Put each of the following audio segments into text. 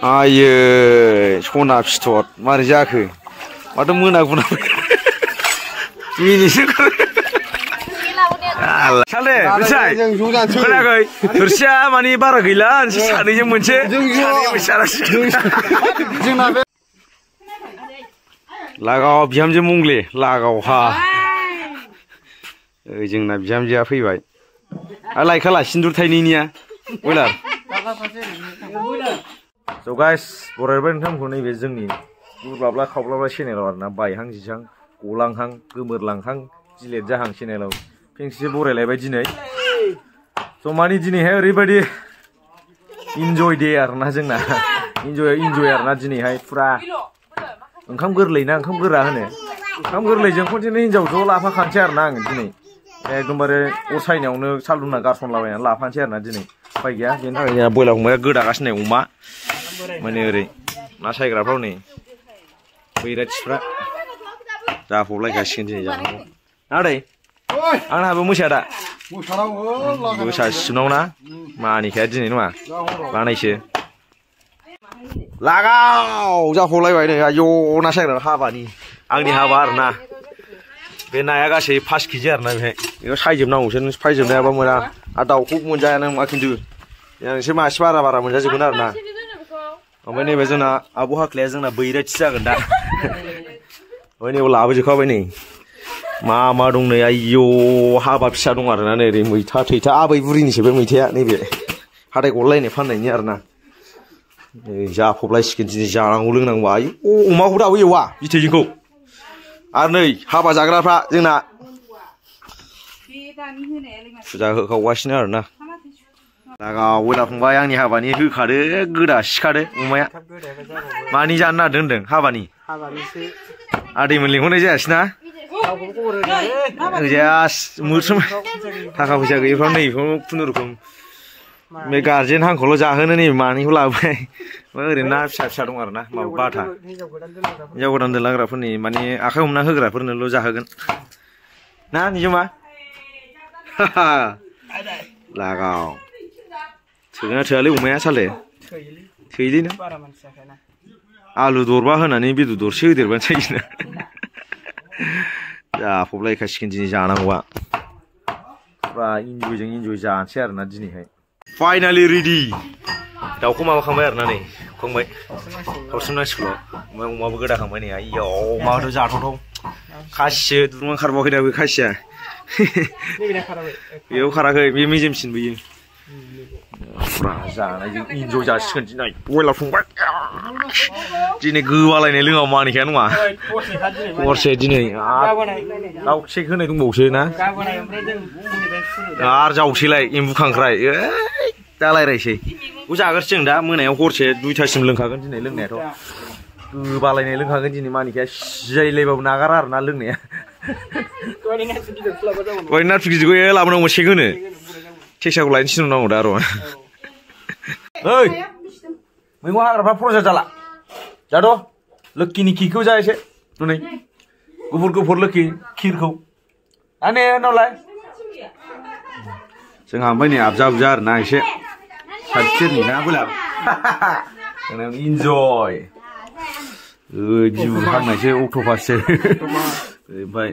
आयै सना फिथर मारै जाखो माथो मोना मिनिसो साले मिथिबाय खोनायाखै थोरसिया माने बारा गैला सानैजों मोनसे लागाव बिहामजो मंग्ले लागावहा जोंना बिहामजोआ फैबाय आरो लायखाला सिन्दुर थाइनैनिया बयलार स' गाइस बरायबाय नोंथांमोनखौ नैबे जोंनि गुरब्लाब्ला खावब्लाब्ला चेनेलाव आरोना बायहां जिहां गलांहां गोमोरलांहां जिलेट जाहां चेनेलाव फिनसे बरायलायबाय दिनै स' माने दिनैहाय ओरैबायदि इन्जय दे आरोना जोंना इन्जय आरोना दिनैहाय फुरा ओंखाम गोरलै ना ओंखाम गोरा होनो ओंखाम गोरलैजों खनसेनो हिनजाव ज' लाफाखानोसै आरोना आङो दिनै एकदमबारे अर सायनायावनो सालुना गारसनलाबायनानै लाफानोसै आरोना दिनै उफाय गैया बेनि थाखाय जोंहा बयलार फंबाया गोदागासिनो अमा माने ओरै ना सायग्राफ्राव नै बैराथिफ्रा जाफबलायखासिगोन दिनै जानांगौ आदै आंनाबो मोसाया दा मोसासिनाव ना मानिखाया दिनै नङा बानायसो लागाव जाफबलायबाय नै आयौ ना सायग्रा हाबानि आंनि हाबा आरोना बे नाया गासै 5 केजि आरोना बेहाय बेखौ सायजोबनांगौसो नों सायजोबनो हायाबा मोना आरो दाउखौ मोनजाया नों मा खिन्थु नोंसोर मासे बारा मोनजाजोबगोन आरोना ओमफ्राय नैबे जोंना आब' हाख्लाया जोंना बैराथि जागोन दा ओमफ्राय नैबे लाबोजोबखाबाय नै मा दं नै आयौ हाबा फिसा दं आरोना नै ओरै मैथा थैथा आबै बुरिनिसो बे मैथाया नैबे हाथाय गलायनाय फाननायनि आरोना जाफबलायसिगोन दिनै जानांगौ लोंनांगौ आयौ अमाखौ दाबो एवा बिथैजोंखौ आरो नै हाबा जाग्राफ्रा जोंना फुजा होखावगासिनो आरोना लागाव बयलार फंबाय आंनि हाबानि होखादो गोदा सिखादो अमाया मानि जानो नागिरदों होनदों हाबानि आदैमोन लिंहरनाय जायासै ना थाखा फैसा गैयैफ्रा नैबेखौ खुनुरुखुम बे गार्जेन हांखौल' जाहोनो नै मानैखौ लाबोबाय ओरैनो ना फिसा दं आरोना माबा बाथा हिनजाव गोदान दोनलांग्राफोरनि माने आखाइ हमना होग्राफोरनोल' जाहोगोन ना निजोमा लागाव थोगोना थोआलै अमाया साले थोयोलै नों आलु दरबा होनानै बेदर दरसे होदेरबानो जायोना जाफबलायखासिगोन दिनै जानांगौआ बा इन्जयजों इन्जय जानोसै आरोना दिनैहाय फाइनालि रेडि दाउखौ माबाखांबाय आरोना नै खांबाय हरसोमनांसिगौल' ओमफ्राय अमाबो गोदाखांबाय नै आयौ अमाथ' जाथावथाव खासिसो दुरुं खारबावाखै दा बे खासिया बेयाव खाराखै बे मेजेमसिन बैयो फुरा जानायजों इन्जय जासिगोन दिनै बयलार फंबाय दिनै गोबालायनाय लोङाव मानिखाया नङा हरसे दिनै दाउ सेक होनाय दंबावोसो ना आरो जावसैलाय एम्बु खांख्राय दालायरायसै बेखौ जाग्रोसै जों दा मोनायाव हरसे 2टासिम लोंखागोन दिनै लोंनायाथ' गोबालायनाय लोंखागोन दिनै मानिखाया सिजायलायबाबो नागारा आरोना लोंनाया दहाय नाथुर गिदिरखौ लाबोनांगौ सेक होनो टेक्साखौ लायनो थिनहरनांगौ दा र' ओइ मैगं हाग्राफ्रा प्रजा जाला जाद' लोखिनि खिखौ जा एसे नै गुफुर लोखि खिरखौ आने उनावलाय जोंहा ओमफ्राय नै आबजा आरोना एसे साइडसेरनि ना बयलार इन्जय बिबु फाननायसो अक्ट'पाससो ओमफ्राय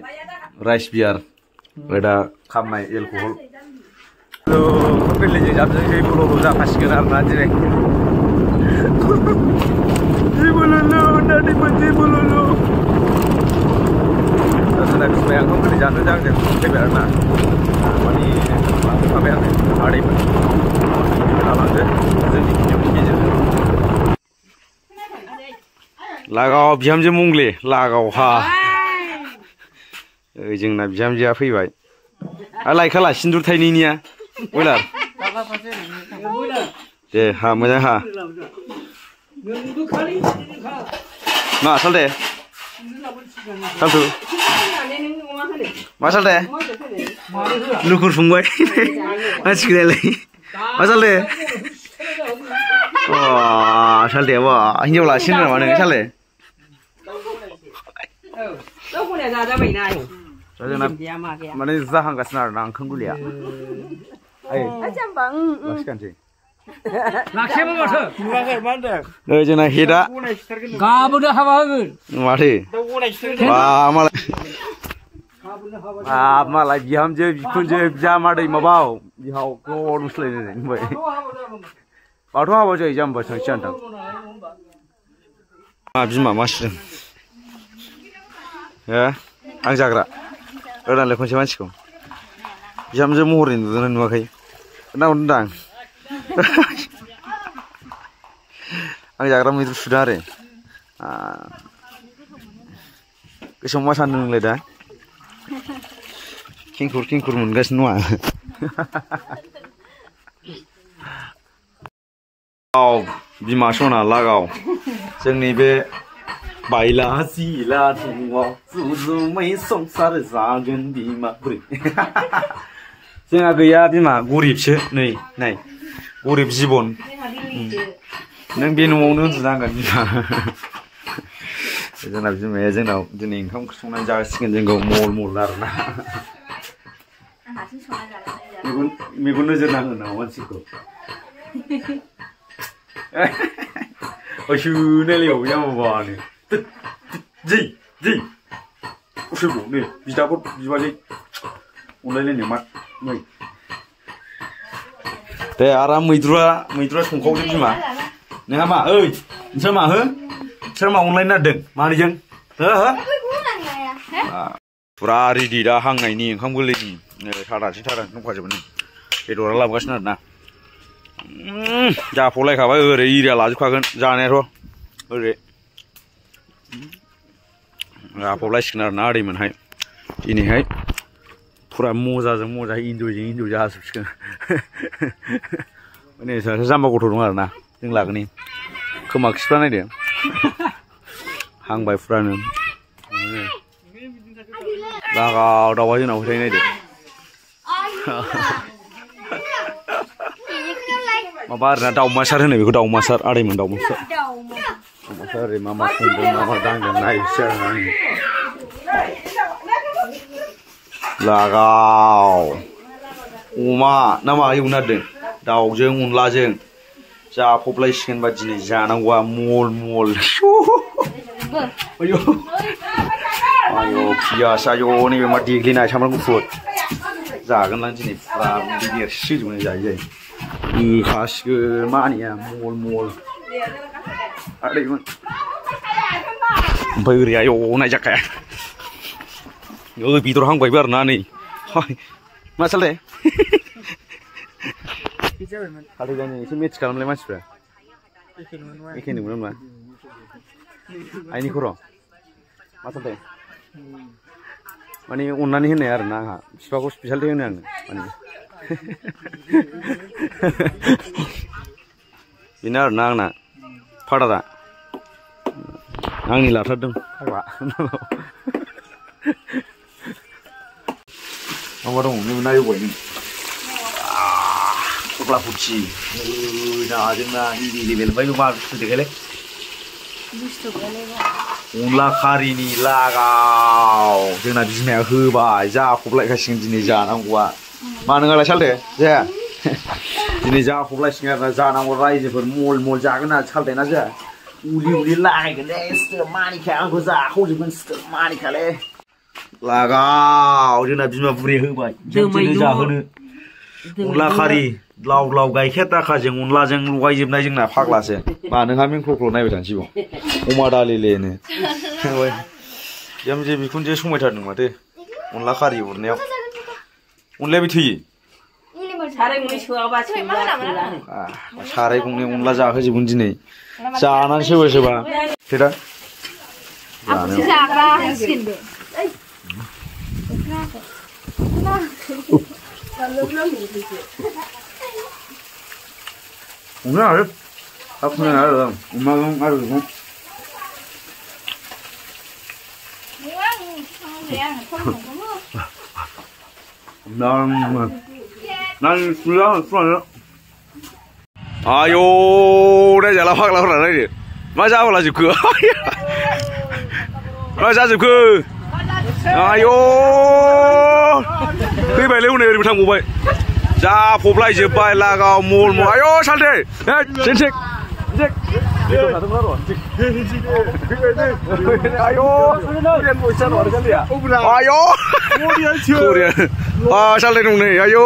राइस बियार ओमफ्राय दा खामनाय एलकहल गोरलैजों जाबजोंसै बल'ल' जाखासिगोन आरोना दिनै जोंना बिमाया ओंखाम गोरलै जानो जांजों फैबाय आरोना माने लांफाबाय आङो आदैमोन लालांदो जोंनि भिडिअनि गेजेरजों लागाव बिहामजो मंग्ले लागावहा जोंना बिहामजोआ फैबाय आरो लायखाला सिन्दुर थाइनैनिया बयलार दे हा मोजां हा मा सालथे सालथु मा सालथे लुखुर फंबाय मानसिखौलाय मा सालथे सालथेया बा हिनजाव लासिनो नामा नों साले माने जाहांगासिनो आरोना ओंखाम गोरलैया लाखिखानोसै लाखियाबो माथो नुवाखै मा होनदों जोंना हेडआ गाबोनो हाबा होगोन माथो बा मालाय बिहामजो बिखुनजो बिजामादै माबाव बिहाव ग्लद मुस्लायनाय होनबाय बाथौ हाबा जायो जाम्बा थांसै आं बिमा मासिदों हो आं जाग्रा ओरैनोलाय खनसे मानसिखौ बिहामजो महरनि नुदोंना नुवाखै नाहरदों आं जाग्रा मैद्रु सुदों आरो गोसोआव मा सानदों नोंलाय दा खेंखुर खेंखुर मोनगासिनो नङा बिमा सना लागाव जोंनि बे बायला जिला दङ जुजुमै संसार जागोन बिमा बुरै जोंहा गैया बिमा गरिबसो नै नाय गरिब जिबन नों बे न'आवनो उन्दुनांगोन बिमा जोंना बिमाया जोंनाव दिनै ओंखाम ओंख्रि संनानै जासिगोन जोंखौ मल मल आरोना मेगन नोजोर नाङो नामा मानसिखौ सुनायलायाव जामाबानो जै जै उसोरखौ नै बिदाफोर बिबाजै अनलायलायनो मा नै दे आराम मैद्रुआ संखावदो बिमा नोंहा मा ओइ नोंस्रा मा हो नोंस्रा मा अनलायनो नागिरदों मानैजों हो हो फुरा रेडि दा हांनायनि ओंखाम गोरलैनि सादासि दंखाजोबो नै बेदरा लाबोगासिनो आरोना जाफबलायखाबाय ओरै एरिया लाजोबखागोन जानायाथ' ओरै जाफबलायसिगोन आरोना ओरैमोनहाय दिनैहाय फुरा मजाजों मजा इन्जयजों इन्जय जाजोबसिगोन माने सासे जाम्बा गथ' दं आरोना जों लागोनि खोमा खिफ्रा नायदो हांबाय फुरानो लागाव दाउआ जोंनाव फोथाय नायदो माबा आरोना दाउमासार होनो बेखौ दाउमासार आदैमोन दाउमासार ओरै मा मा संदों मा मा दांदों नायसै आरोना लागाव अमा ना मा एवनो नागिरदों दाउजों अनलाजों जाफबलायसिगोन बा दिनै जानांगौआ मल मल आयौ आयौ पियास आयौ नैबे मा देग्लिनाय सामब्राम गुफुर जागोनलां दिनै फुरा देरसिजोबनाय जायो गोखासिगोन मानिया मल मल आदैमोन ओमफ्राय ओरै आयौ नायजाखाया बेदर हांबायबो आरोना नै मा सालथे हाथायजानि एसे मेटस खालामलाय मानसिफ्रा एखे नंगौना नङा आइनि खर' मा सालथे माने अननानै होनाय आरोना आंहा बिफाखौ स्पेसियेलि होनो आङो माने बेनो आरोना आंना फादारा आंनि लाथारदों फाग्ला मा दङ नों नायबाय नों थख्ला फुरथि जोंना इजि लेभेल ओमफ्राय मा बुस्थु देखायलाय अनला खारिनि लागाव जोंना बिमाया होबाय जाफबलायखासिगोन दिनै जानांगौआ मा नोंहालाय सालथे जाया दिनै जाफबलायसिगोन आरोना जानांगौ रायजोफोर मल मल जागोन आरो सालथे ना जाया उलि उलि लागायगोन दे सिथोर मानिखा आंखौ जाखावजोबगोन सिथोर मानिखालै लागाव जोंना बिमा बुरै होबाय जोंनो जाहोनो अनला खारि लाव लाव गाइखेर दाखाजों अनलाजों लगायजोबनाय जोंना फाग्लासो मा नोंहा मिंख्लख्ल' नायबाय थानोसै अमा दालिलेनो बिहामजो बिखुनजो समायथारदों माथो अनला खारि उरनायाव अनलाया बे थैयो साराय गंनै अनला जाहोजोबगोन दिनै जानानै सोरबा सोरबा थेदा Uống nào đấy, không nghe nào được, mà không ăn được không? Nan sudah sudah. Ayo, đây giờ là phát là đây đi. Mà sao là chịu cửa? Mà sao chịu cửa? Ayo, khi bài lưu này đi thằng của vậy. जाफबलायजोब्बाय लागाव मल मल आय' सालथे सेनसेक सालथे दं नै आय'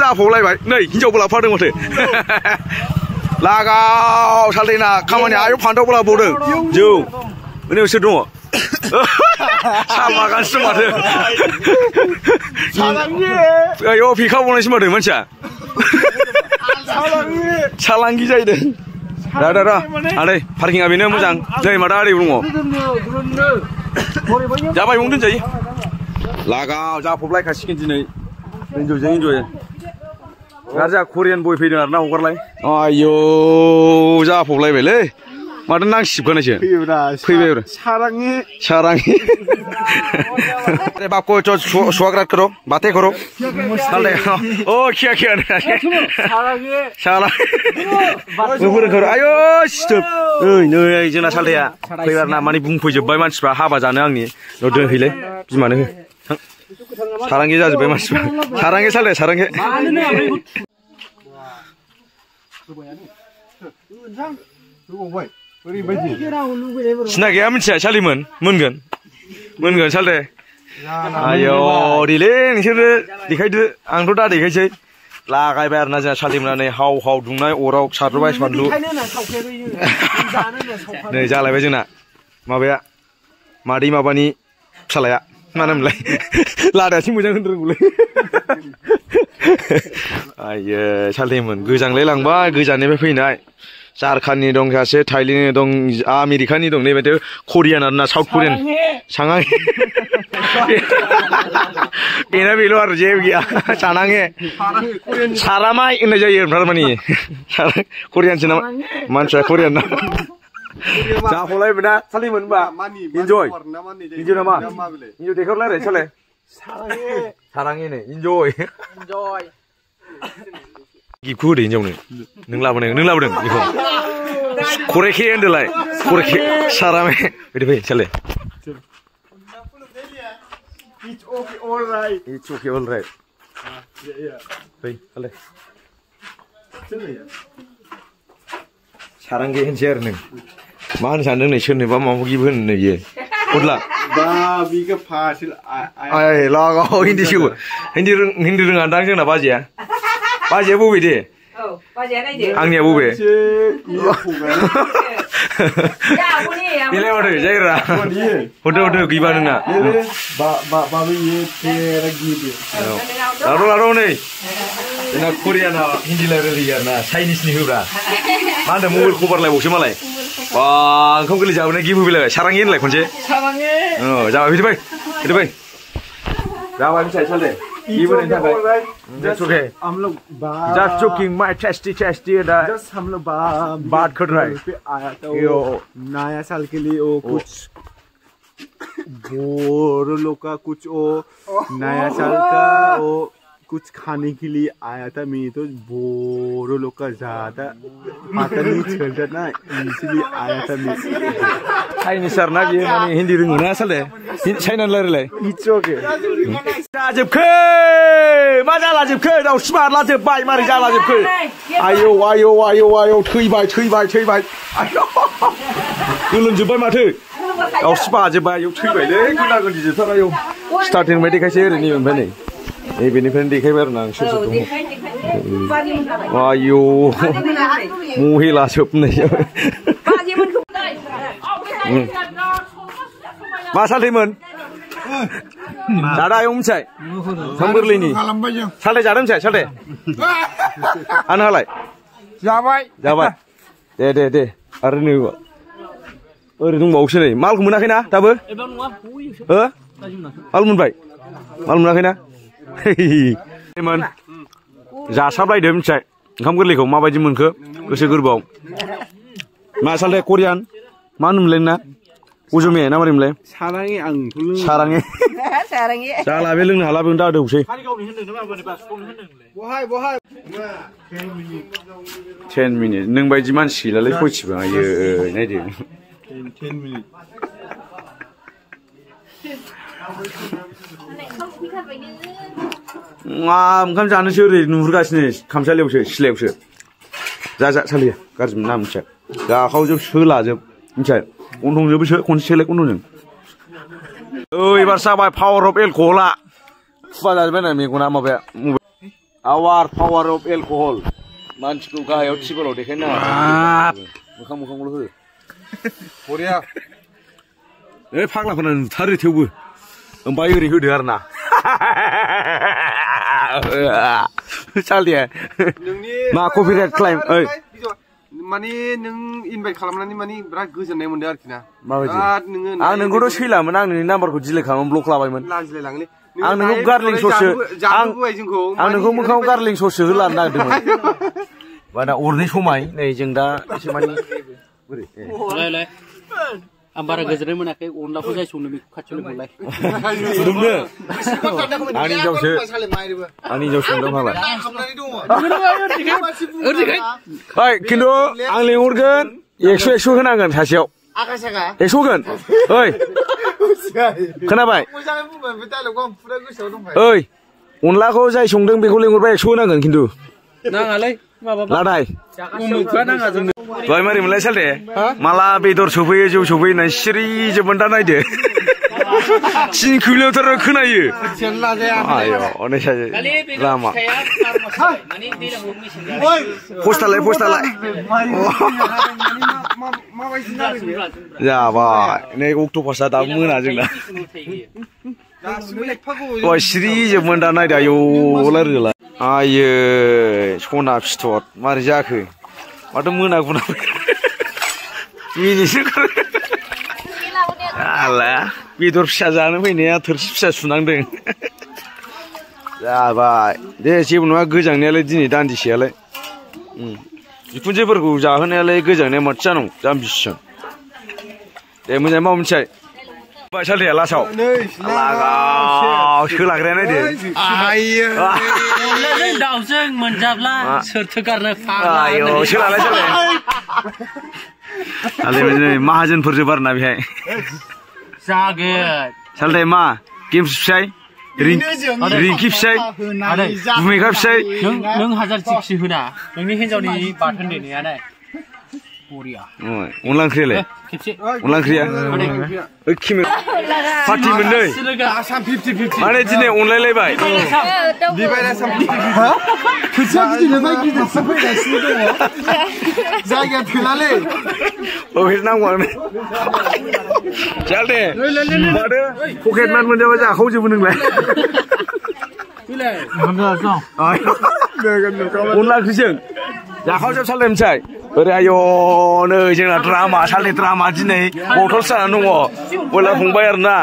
जाफबलायबाय नै हिनजावबो लाफादों माथो लागाव सालथेना खामानिया आय' फान्थावबो लाबावदों जौ माने सोर दङ सालमागानसो माथो आय' फेखा बावनायसो माथो मानसिया सालांगि जाहैदों दा आदै पार्किंआ बेनो मोजां नै मादा आदै दङ जाबाय बेयावनो दोनजायो लागाव जाफबलायखासिगोन दिनै इन्जयजों इन्जय आरो जोंहा करियान बय फैदों आरोना हगारलाय आयौ जाफबलायबायलै माथो नांसिबखानायसो फैबाय सारांगि अरे बाप को स्वागत करो बातें करो ओ क्या क्या आयो नै जोंना सालथेया फैबाय ना माने बुंफैजोब्बाय मानसिफ्रा हाबा जानो आंनि न' दोनहैलै बिमानो हो सारांगि जाजोब्बाय मानसिफ्रा सारांगि सालथे सारांगि सिना गैया मिथिया सालिमोन मोनगोन सालथे आयौ देलै नोंसोरो देखायदो आंथ' दा देखायसै लागायबाय आरोना जोंहा सालिमोननानै हाव हाव दुंनाय अराव सारबाय फानलु नै जालायबाय जोंना माबाया मादै माबानि फिसालाया मा होनोमोनलाय लादायासो मोजां होननो रोंगौलै आयो सालथेमोन गोजांलाय लांबाय गोजाननिफ्राय फैनाय झारखान्डनि दं सासे थाइलेण्डनि दं आमेरिकानि दं नैबे करियान आरोना साउथ करियान सांगां बेना बेल' आरो जेबो गैया सानाङे सारामाय होननाय जायो थारमानि करियानसो नामा मानसिया करियान ना जाफबलायबाय ना सालिमोन होनबा इन्जय नामा इन्जय देखायहरलाय साले साराङे नै इन्जय गिफ्टखौ होदो हिन्जावनो नों लाबोदों बेखौ खरेखे होनदोलाय खरेखे सारामे फैदो फै साले It's okay all right फै साले सारांगे होनसै आरो नों मा होनो सानदों नै सोरनोबा माबा गिफ्ट होनो नै बियो हरला आय लागाव हिन्दी रोङा दां जोंना बाजैया बबे दे आंनिया बबे बेलाय माथो जायरा हरदो गैबा नोंना लाद' नै जोंना करियाना हिन्दी रायलायो आरोना चाइनिसनि होब्रा मा होनदों मबाइल कभार लायबावसो मालाय बा ओंखाम गोरलै जाबोनाय गिफ्ट होफैलायबाय सारांगे होनलाय खनसे जाबाय फैदो फै जाबाय मिथिबाय सालथे That's okay. Just joking, my tasty that. Just हम लोग बात कर रहा है. आया था वो नया साल के लिए वो कुछ बोरो लोग का कुछ वो नया साल का वो कुछ खाने के लिए आया था मैं तो बोरो लोग का ज्यादा पता नहीं चलता ना इसलिए आया था मैं चाइनिस आरोना बियो माने हिन्दी रोङो ना साले चाइना रायलाय It's okay. जाजोबखो मा जालाजोबखो दाउस्रि बारलाजोब्बाय मारै जालाजोबखो आयौ थैबाय आयौ गोलोमजोब्बाय माथो दाउस्रि बाजोब्बाय आयौ थैबायलै गोना गोन्दि जोबथार आयौ स्टार्टिंनिफ्राय देखायसै ओरैनो ओमफ्राय नै बेनिफ्रायनो देखायबाय आरो ना आं सोर दं आयौ महिला जोबनाय मा सालथेमोन जादा आयौ मिथिबाय ओंखाम गोरलैनि सालथे जादों मिथिबाय सालथे आनहालाय जाबाय दे आरो नै ओरै दंबावोसो नै मालखौ मोनाखैना दाबो हो माल मोनबाय माल मोनाखैना मोन जासाबलायदो मिथिबाय ओंखाम गोरलैखौ माबायदि मोनखो गोसो गोरबोआव मा सालथे करियान मा होनोमोनलाय नोंना उजुमे ना मारैमोनलाय साराङे जाला बे लोंनो हाला बेखौनो दादौसै 10 मिनिट नों बायदि मानसि गैलालै फैसिबो आयो नायदो 10 minutes ओंखाम जानोसो ओरै नुहुरगासिनो खामसालियावसो सिलायावसो जा सालिया गाज्रि मोना मिथिबाय गाखावजोब सोलाजोब मिथिबाय गन्थंजोंबो खनसे सोलाय गन्थंजों एबार जाबाय पावार अफ एलकहला फुवा जाजोबबाय ना मेगना माबाया पावार अफ एलकहल मानसिखौ गाहायाव टिबोलाव देखायनो नाङा मोखांल' हो बरिया फाग्लाफोरना नुथारो थेवबो ओमफ्राय ओरै होदो आरो ना सालिया मा कपिराइट क्लाइम माने नों इनभाइट खालामनानै माने बिराद गोजोननाय मोनदों आरोखि ना माबायदि आं नोंखौथ' सैलामोन आं नोंनि नाम्बारखौ डिलिट खालामनानै ब्लक लाबायमोन लाजिलायलाङोलै आं नोंखौ गार्लिं सससो आं नोंखौ मोखाङाव गार्लिं सससो होलानो नागिरदोंमोन दा अरनि समाय नै जों दा एसे माने बोरै आं बारा गोजोननाय मोनाखै अनलाखौ जाय संनो बेखौ खाथियाव लिंहरलाय फुदुंनो आंनि हिनजावसो संदों मालाय खिन्थु आं लिंहरगोन 100 होनांगोन सासेयाव 100 होगोन ओइ खोनाबाय ओइ अनलाखौ जाय संदों बेखौ लिंहरबा 100 होनांगोन खिन्थु नाङालै लादाय दहाय मारै मोनलाय सालथे माला बेदर सफैयो जौ सफैयो होननानै सिरि जोबोन दा नायदो 3 किल'मिटार खोनायो लामा पस्टालाय जाबाय नै अक्ट'पासआ दाबो मोना जोंना दहाय सिरि जोबोन दा नायदो आयौ रोला आयै सना फिथर मारै जाखो माथो मोनागुना मिनिसो आला बेदर फिसा जानो फैनाया थोरसि फिसा सुनांदों जाबाय दे जेबो नङा गोजांनायालाय दिनै दान्दिसेयालाय बिखुनजोफोरखौ जाहोनायालाय गोजांनाया माथो जानांगौ जाम्बिसो दे मोजाङै माव मिथिबाय सालथेया लासाव सोलाग्राया नायदो दाउजों मोनजाब्ला सोरथो गारनो सोलालाय सालाय माहाजोनफोरजों बारना बेहाय जागोन सालथे मा गेम्स फिसाय रिंकि फिसाय भुमिका फिसाय नों 1000 जिखि होना नोंनि हिनजावनि बाथोन देनाया नाय बरिया अनला ओंख्रियालाय अनला ओंख्रिया पार्टि मोननै माने दिनै अनलायलायबाय जायगाया थोलालै नांगौ दे माथो पकेट मार मोनजाबा जाखावजोबो नोंलाय अनला ओंख्रिजों जाखावजोब सालथे मिथिबाय ओरै आयौ नै जोंना द्रामा सालथे द्रामा दिनै बथल जानानै दङ बयलार फंबाय आरो ना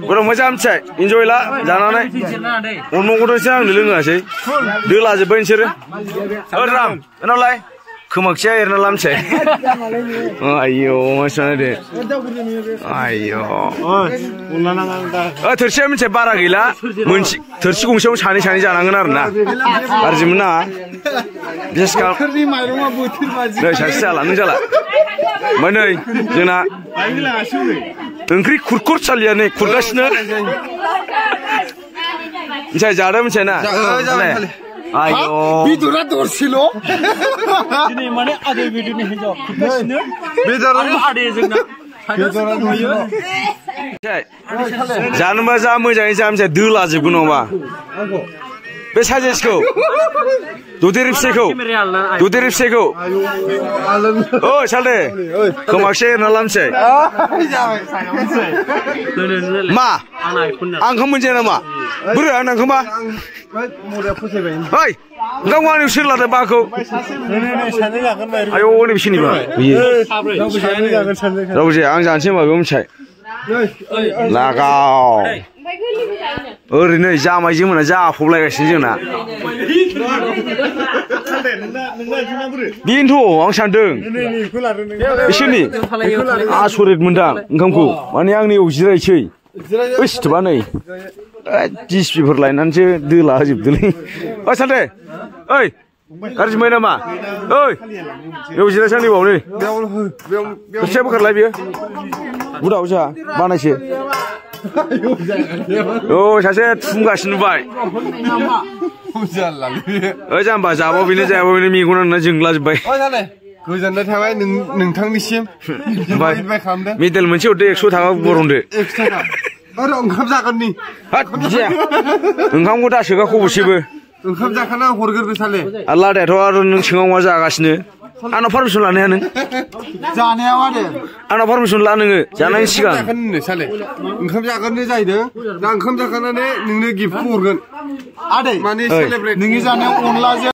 बोरै मोजां मिथिबाय इन्जय ला जानानै अनमंगलसो आंनो लोङासै दोलाजोब्बाय नोंसोरो राम उनावलाय खोमाखिया एरना लामसै आयौ मानसिया दे आयौ थोरसिया मिथिबाय बारा गैला मोनसे थोरसि गंसेयाव सानै जानांगोन आरो ना गाज्रिमोन ना बिसेस नै सासे जाला नों जाला ओमफ्राय नै जोंना ओंख्रि खुरखुर सालिया नै खुरगासिनो मिथिबाय जादों मिथिबाय ना आयौ बेदरा दरसेल' दिनै माने आदै बेदरनि हिनजाव खुरगासिनो बेदर आदै जोंना जानोबा जा मोजाङै जा मिथिबाय दोलाजोबगोन नङाबा बे साजेसखौ ददेरे फिसाइखौ ओ सालथे खोमाखिया एरना लामसै मा आं ओंखाम मोनजाया नामा बोरै आंना ओंखामा ओइ ओंखामखौ आंनि सोर लादो बाखौ आयौ नै बिसोरनिबा रावबो जाया आं जानोसै होनबा बेयाव मिथिबाय लागाव ओरैनो जामायजों मोना जाफबलायगासिनो जोंना बेनोथ' आं सानदों बिसोरनि आसरित मोनदां ओंखामखौ माने आंनियाव जिरायसै ओइ सिथोबा नै डिसपिफोर लायनानैसो दोला होजोबदोंलै ओइ सालथे ओइ गाज्रि मोनो नामा ओइ बेयाव जिरायसां नैबाव नै खोथिया बोखारलाय बेयो बुदाव जोंहा बानायसो औ सासे फुंगासिनो बाय ओइ जाम्बा जाबाव बेनो जायाबाव बेनो मेगनानो जोंला जोब्बाय गोजोननाय थाबाय नोंथांनिसिम मेडेल मोनसे हरदो 100 थाखा बरनदो 100 थाखा आरो ओंखाम जागोननि हाट बिदिया ओंखामखौ दा सोगा खबसेबो ओंखाम जाखाना हरगोरदो साले आल्ला दाथ' आरो नों सिङाव मा जागासिनो आंनाव पारमिसन लानो हाया नों जानाया मा दे आंनाव पारमिसन ला नोङो जानायनि सिगां साले ओंखाम जागोननो जाहैदों दा ओंखाम जाखानानै नोंनो गिफ्टखौ हरगोन आदै माने सेलेब्रेट नोंनि जानायाव अनलाजों